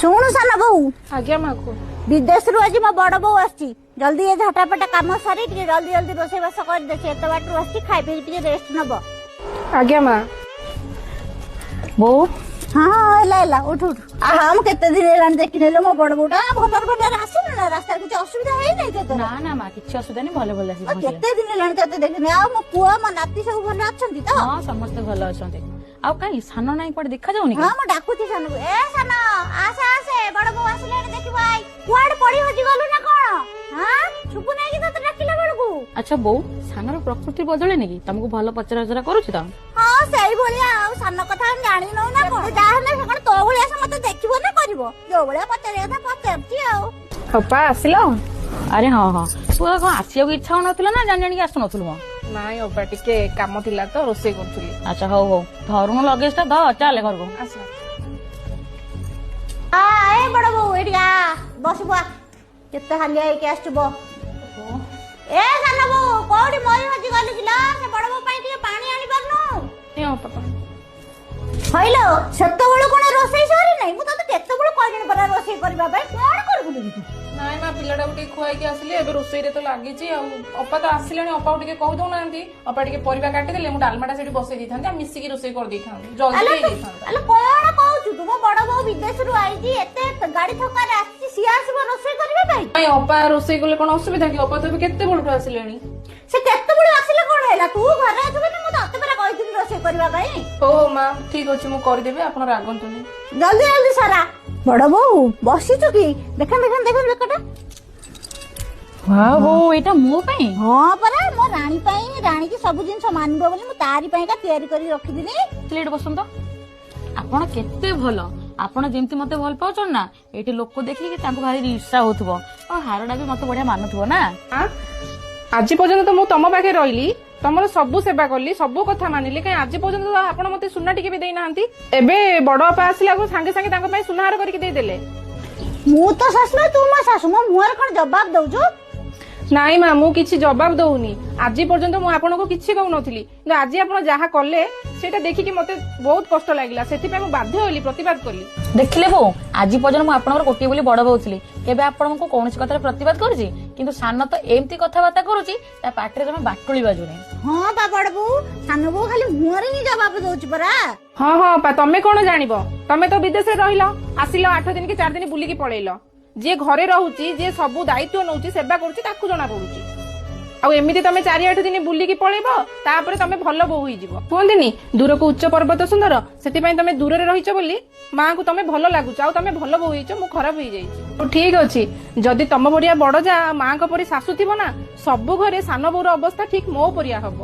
ଶୁଣୁ ସାନ ବୋଉ ଆଜ୍ଞା ମା କୁହ। ବିଦେଶରୁ ଆଜି ମୋ ବଡ ବୋଉ ଆସିଛି। ଜଲ୍ଦି ଏ ଝଟାପଟା କାମ ସାରି ଟିକେ ଜଲ୍ଦି ଜଲ୍ଦି ରୋଷେଇବାସ କରିଦେ। ସେ ଏତେ ବାଟରୁ ଆସିଛି, ଖାଇ ପିଇ ଟିକେ ରେଷ୍ଟ ନବ। ଆଜ୍ଞା ମା। ବୋଉ ହଁ ହେଲା ହେଲା, ଉଠୁ ଉଠୁ। ମୁଁ କେତେ ଦିନ ହେଲାଣି ଦେଖିନେଲେ ମୋ ବଡ ବୋଉଟା ଭଲରେ ଆସୁନି ନା? ରାସ୍ତାରେ କିଛି ଅସୁବିଧା ହେଇନାହିଁ ତୋର? ନା ନା ମା, କିଛି ଅସୁବିଧା ନାହିଁ, ଭଲ ଭଲ ଆସିବ। କେତେ ଦିନ ହେଲାଣି ତତେ ଦେଖିନି। ଆଉ ମୋ ପୁଅ ମୋ ନାତି ସବୁ ଭଲ ଅଛନ୍ତି ତ? ହଁ ସମସ୍ତେ ଭଲ ଅଛନ୍ତି। ଆଉ କାଇଁ ସାନ ନାଇଁ କୁଆଡେ ଦେଖା ଯାଉନି? ହଁ ମୁଁ ଡାକୁଛି ସାନକୁ। ଏ ସାନ ଆସେ ଆସେ, ବଡ ବୋଉ ଆସିଲାଣି ଦେଖିବ। ଆଇ କୁଆଡେ ପଡି ହଜି ଗଲୁ ନା କଣ? ଛୁପୁ ନେଇକି ତତେ ଡାକିଲା ବେଳକୁ। ଆଚ୍ଛା ବୋଉ, ସାନର ପ୍ରକୃତି ବଦଳେନି କି? ତମକୁ ଭଲ ପଚରା ଉଚରା କରୁଛି ତ? ହଁ ସେଇଭଳିଆ। ଆଉ ସାନ କଥା ଆମେ ଜାଣିନଉ ନା କଣ? ଯାହାହେଲେ ସେ କଣ ତୋ ଭଳିଆ ସେ ମତେ ଦେଖିବ ନା କରିବ? ଯୋଉ ଭଳିଆ ପଚାରିବା କଥା ପଚାରୁଛି ଆଉ। ଅପା ଆସିଲ? ଆରେ ହଁ ହଁ, ତୁ କଣ ଆସିବାକୁ ଇଚ୍ଛା ହଉନଥିଲା ନା ଜାଣି ଜାଣିକି ଆସୁନଥିଲୁ? ମ ନାଇଁ ଅପା, ଟିକେ କାମ ଥିଲା ତ, ରୋଷେଇ କରୁଥିଲି। ଆଚ୍ଛା ହଉ ହଉ, ଧରୁଣୁ ଲଗେଜ ଟା ଧ, ଚାଲେ ଘରକୁ। ଆସ। ଏ ବଡ ବୋଉ ଏଠି ବସିବ। କେତେ ହାଲିଆ ହେଇକି ଆସିବ। ଏ ସାନ ବୋଉ କୋଉଠି ମରି ହଜି ଗଲୁ କିଲୋ? ସେ ବଡ ବୋଉ ପାଇଁ ଟିକେ ପାଣି ଆଣି ପାରୁନୁ? ହଇଲୋ, ସେତେବେଳୁ କଣ ରୋଷେଇ ସରିନାହିଁ? ମୁଁ ତତେ କେତେବେଳୁ କହିଲିଣି ପରା ରୋଷେଇ କରିବା ପାଇଁ। କଣ କରୁଥିଲୁ କି ତୁ? ନାଇଁ ମା, ପିଲାଟାକୁ ଟିକେ ଖୁଆଇକି ଆସିଲି, ଏବେ ରୋଷେଇରେ ତ ଲାଗିଛି। ଆଉ ଅପା ତ ଆସିଲେଣି, ଅପାକୁ ଟିକେ କହିଦଉନାହାନ୍ତି। ଅପା ଟିକେ ପରିବା କାଟିଦେଲେ ମୁଁ ଡାଲମାଟା ସେଠି ବସେଇ ଦେଇଥାନ୍ତି, ଆଉ ମିଶିକି ରୋଷେଇ କରିଦେଇଥାନ୍ତି, ଜଲ୍ଦି ହେଇଯାଇଥାନ୍ତା। ଆଲୋ କଣ କହୁଛୁ? ତୁ ମୋ ବଡ ବୋଉ ବିଦେଶରୁ ଆଇଛି, ଏତେ ଗାଡି ଥକାରେ ଆସିଛି, ସିଏ ଆସିବ ରୋଷେଇ କରିବା ପାଇଁ? ନାଇଁ ଅପା ରୋଷେଇ କଲେ କଣ ଅସୁବିଧା କି? ଅପା ତ ଏବେ କେତେ ବେଳଠୁ ଆସିଲେଣି। ସେ କେତେବେଳୁ ଆସିଲେ କଣ ହେଲା? ତୁ ଘରେ ଅଛୁ ବୋଲି ମୁଁ ତତେ ପରା କହିଥିଲି ରୋଷେଇ କରିବା ପାଇଁ। ହଉ ମା, ଠିକ ଅଛି, ମୁଁ କରିଦେବି, ଆପଣ ରାଗନ୍ତୁନି। ଜଲ୍ଦି ଜଲ୍ଦି ସାରା। ବଡ ବୋଉ ବସିଛୁ କି? ଦେଖା ବେକଟା। ବୋଉ ଏଇଟା ମୋ ପାଇଁ? ହଁ ପରା, ମୋ ରାଣୀ ପାଇଁ। ରାଣୀକି ସବୁ ଜିନିଷ ମାନିବ ବୋଲି ମୁଁ ତାରି ପାଇଁକା ତିଆରି କରି ରଖିଥିଲି। ପ୍ଲେଟ ବସନ୍ତ। ଆପଣ କେତେ ଭଲ, ଆପଣ ଯେମିତି ମତେ ଭଲ ପାଉଛନ୍ତି ନା, ଏଇଠି ଲୋକ ଦେଖିକି ତାଙ୍କୁ ଭାରି ଇର୍ଷା ହଉଥିବ। ଆଉ ହାରଟା ବି ମତେ ବଢିଆ ମାନୁଥିବ ନା? ଆଜି ପର୍ଯ୍ୟନ୍ତ ତ ମୁଁ ତମ ପାଖରେ ରହିଲି, ତମର ସବୁ ସେବା କଲି, ସବୁ କଥା ମାନିଲି, କାଇଁ ଆଜି ପର୍ଯ୍ୟନ୍ତ ତ ଆପଣ ମତେ ସୁନା ଟିକେ ବି ଦେଇନାହାନ୍ତି। ଏବେ ବଡ ବାପା ଆସିଲାକୁ ସାଙ୍ଗେ ସାଙ୍ଗେ ତାଙ୍କ ପାଇଁ ସୁନାହାର କରିକି ଦେଇଦେଲେ। ମୁଁ ତ ଶାଶୁ ନା ତୁ ମୋ ଶାଶୁ? ମୋ ମୁହଁରେ କଣ ଜବାବ ଦଉଛୁ? ନାଇଁ ମା, ମୁଁ କିଛି ଜବାବ ଦଉନି। ଆଜି ପର୍ଯ୍ୟନ୍ତ ମୁଁ ଆପଣଙ୍କୁ କିଛି କହୁନଥିଲି, କିନ୍ତୁ ଆଜି ଆପଣ ଯାହା କଲେ ସେଇଟା ଦେଖିକି ମତେ ବହୁତ କଷ୍ଟ ଲାଗିଲା। ସେଥିପାଇଁ ମୁଁ ବାଧ୍ୟ ହେଲି, ପ୍ରତିବାଦ କଲି। ଦେଖିଲେ ବୋଉ, ଆଜି ପର୍ଯ୍ୟନ୍ତ ମୁଁ ଆପଣଙ୍କର ଗୋଟିଏ ବୋଲି ବଡ ବୋଉ ଥିଲି, କେବେ ଆପଣଙ୍କୁ କୌଣସି କଥାରେ ପ୍ରତିବାଦ କରୁଛି? କିନ୍ତୁ ସାନ ତ ଏମିତି କଥାବାର୍ତ୍ତା କରୁଛି, ତା ପାଟିରେ ତମେ ବାଟୁଳି ବାଜୁନି। ହଁ ବା ବଡ ବୋଉ, ସାନ ବୋଉ ଖାଲି ମୁହଁରେ ହିଁ ଜବାବ ଦଉଛି ପରା। ହଁ ହଁ ଅପା, ତମେ କଣ ଜାଣିବ? ତମେ ତ ବିଦେଶରେ ରହିଲ, ଆସିଲ 8 ଦିନ କି 4 ଦିନ ବୁଲିକି ପଳେଇଲ। ଯିଏ ଘରେ ରହୁଛି, ଯିଏ ସବୁ ଦାୟିତ୍ୱ ନଉଛି, ସେବା କରୁଛି, ତାକୁ ଜଣା ପଡୁଛି। ଆଉ ଏମିତି ତମେ 4-8 ଦିନ ବୁଲିକି ପଳେଇବ, ତାପରେ ତମେ ଭଲ ବୋହୁ ହେଇଯିବ। କୁହନ୍ତିନି ଦୂରକୁ ଉଚ୍ଚ ପର୍ବତ ସୁନ୍ଦର, ସେଥିପାଇଁ ତମେ ଦୂରରେ ରହିଛ ବୋଲି ମାଙ୍କୁ ତମେ ଭଲ ଲାଗୁଛ, ଆଉ ତମେ ଭଲ ବୋହୁ ହେଇଛ, ମୁଁ ଖରାପ ହେଇଯାଇଛି। ଠିକ ଅଛି, ଯଦି ତମ ଭଳିଆ ବଡ ଯା ମାଙ୍କ ପରି ଶାଶୁ ଥିବ ନା, ସବୁ ଘରେ ସାନ ବୋହୁର ଅବସ୍ଥା ଠିକ ମୋ ପରିଆ ହବ।